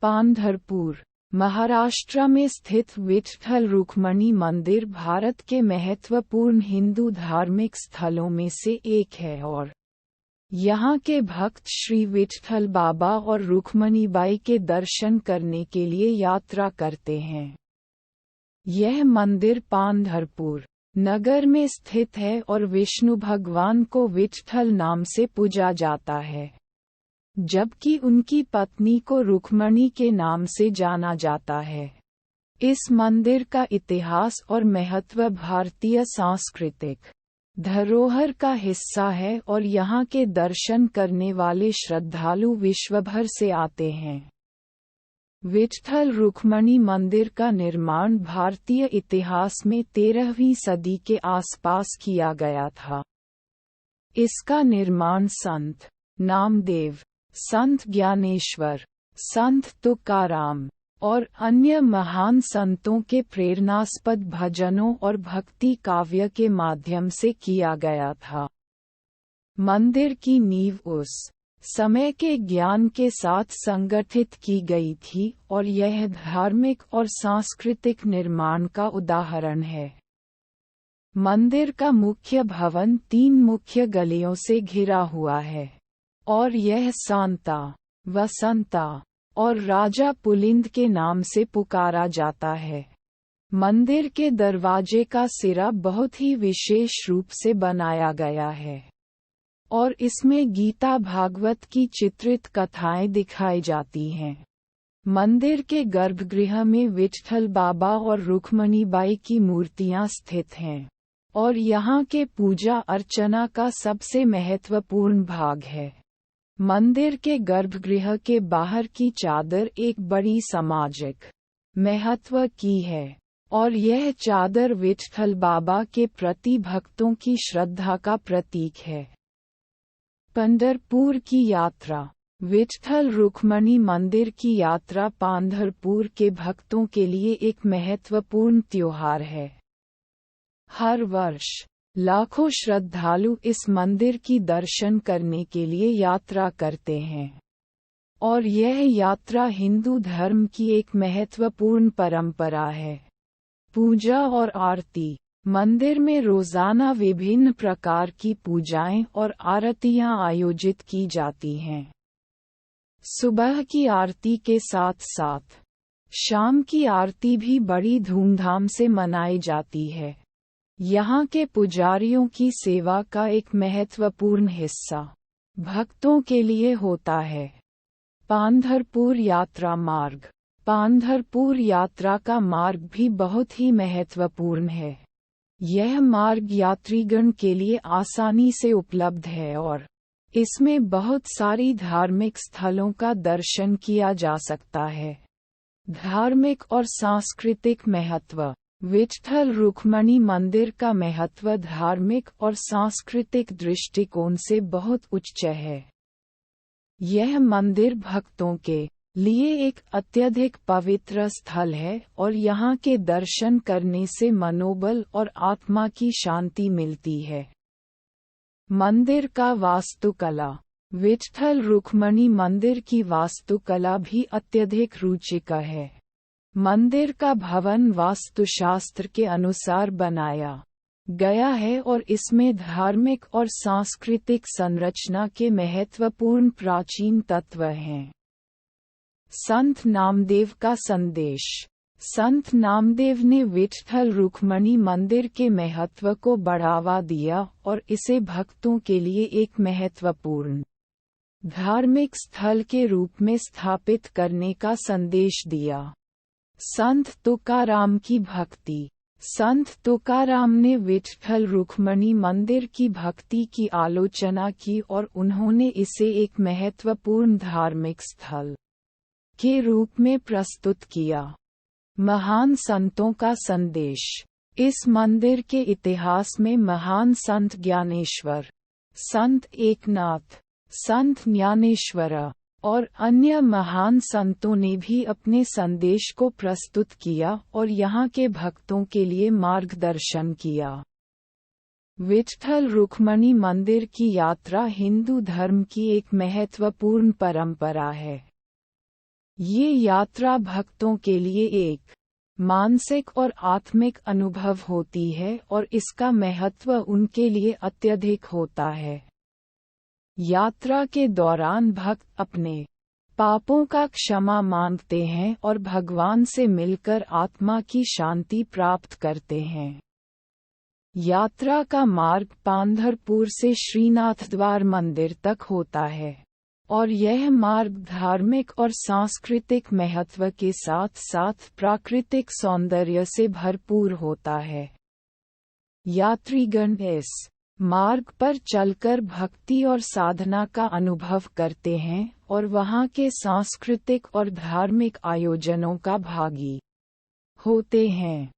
पांढरपुर, महाराष्ट्र में स्थित विठ्ठल रुक्मिणी मंदिर भारत के महत्वपूर्ण हिंदू धार्मिक स्थलों में से एक है और यहाँ के भक्त श्री विठ्ठल बाबा और रुक्मिणीबाई के दर्शन करने के लिए यात्रा करते हैं। यह मंदिर पांढरपुर नगर में स्थित है और विष्णु भगवान को विठ्ठल नाम से पूजा जाता है, जबकि उनकी पत्नी को रुक्मिणी के नाम से जाना जाता है। इस मंदिर का इतिहास और महत्व भारतीय सांस्कृतिक धरोहर का हिस्सा है और यहाँ के दर्शन करने वाले श्रद्धालु विश्वभर से आते हैं। विठ्ठल रुक्मिणी मंदिर का निर्माण भारतीय इतिहास में 13वीं सदी के आसपास किया गया था। इसका निर्माण संत नामदेव, संत ज्ञानेश्वर, संत तुकाराम और अन्य महान संतों के प्रेरणास्पद भजनों और भक्ति काव्य के माध्यम से किया गया था। मंदिर की नींव उस समय के ज्ञान के साथ संगठित की गई थी और यह धार्मिक और सांस्कृतिक निर्माण का उदाहरण है। मंदिर का मुख्य भवन 3 मुख्य गलियों से घिरा हुआ है और यह सांता, वसंता और राजा पुलिंद के नाम से पुकारा जाता है। मंदिर के दरवाजे का सिरा बहुत ही विशेष रूप से बनाया गया है और इसमें गीता भागवत की चित्रित कथाएं दिखाई जाती हैं। मंदिर के गर्भगृह में विठ्ठल बाबा और रुक्मिणीबाई की मूर्तियां स्थित हैं और यहाँ के पूजा अर्चना का सबसे महत्वपूर्ण भाग है। मंदिर के गर्भगृह के बाहर की चादर एक बड़ी सामाजिक महत्व की है और यह चादर विठ्ठल बाबा के प्रति भक्तों की श्रद्धा का प्रतीक है। पंढरपुर की यात्रा। विठ्ठल रुक्मिणी मंदिर की यात्रा पांढरपुर के भक्तों के लिए एक महत्वपूर्ण त्योहार है। हर वर्ष लाखों श्रद्धालु इस मंदिर की दर्शन करने के लिए यात्रा करते हैं और यह यात्रा हिंदू धर्म की एक महत्वपूर्ण परंपरा है। पूजा और आरती। मंदिर में रोजाना विभिन्न प्रकार की पूजाएं और आरतियां आयोजित की जाती हैं। सुबह की आरती के साथ साथ शाम की आरती भी बड़ी धूमधाम से मनाई जाती है। यहाँ के पुजारियों की सेवा का एक महत्वपूर्ण हिस्सा भक्तों के लिए होता है। पांढरपुर यात्रा मार्ग। पांढरपुर यात्रा का मार्ग भी बहुत ही महत्वपूर्ण है। यह मार्ग यात्रीगण के लिए आसानी से उपलब्ध है और इसमें बहुत सारी धार्मिक स्थलों का दर्शन किया जा सकता है। धार्मिक और सांस्कृतिक महत्व। विठ्ठल रुक्मिणी मंदिर का महत्व धार्मिक और सांस्कृतिक दृष्टिकोण से बहुत उच्च है। यह मंदिर भक्तों के लिए एक अत्यधिक पवित्र स्थल है और यहाँ के दर्शन करने से मनोबल और आत्मा की शांति मिलती है। मंदिर का वास्तुकला। विठ्ठल रुक्मिणी मंदिर की वास्तुकला भी अत्यधिक रुचिकर है। मंदिर का भवन वास्तुशास्त्र के अनुसार बनाया गया है और इसमें धार्मिक और सांस्कृतिक संरचना के महत्वपूर्ण प्राचीन तत्व हैं। संत नामदेव का संदेश। संत नामदेव ने विठ्ठल रुक्मिणी मंदिर के महत्व को बढ़ावा दिया और इसे भक्तों के लिए एक महत्वपूर्ण धार्मिक स्थल के रूप में स्थापित करने का संदेश दिया। संत तुकाराम की भक्ति। संत तुकाराम ने विठ्ठल रुक्मिणी मंदिर की भक्ति की आलोचना की और उन्होंने इसे एक महत्वपूर्ण धार्मिक स्थल के रूप में प्रस्तुत किया। महान संतों का संदेश। इस मंदिर के इतिहास में महान संत ज्ञानेश्वर, संत एकनाथ, संत ज्ञानेश्वर और अन्य महान संतों ने भी अपने संदेश को प्रस्तुत किया और यहाँ के भक्तों के लिए मार्गदर्शन किया। विठ्ठल रुक्मिणी मंदिर की यात्रा हिंदू धर्म की एक महत्वपूर्ण परंपरा है। ये यात्रा भक्तों के लिए एक मानसिक और आत्मिक अनुभव होती है और इसका महत्व उनके लिए अत्यधिक होता है। यात्रा के दौरान भक्त अपने पापों का क्षमा मांगते हैं और भगवान से मिलकर आत्मा की शांति प्राप्त करते हैं। यात्रा का मार्ग पांढरपुर से श्रीनाथद्वार मंदिर तक होता है और यह मार्ग धार्मिक और सांस्कृतिक महत्व के साथ साथ प्राकृतिक सौंदर्य से भरपूर होता है। यात्रीगण इस मार्ग पर चलकर भक्ति और साधना का अनुभव करते हैं और वहां के सांस्कृतिक और धार्मिक आयोजनों का भागी होते हैं।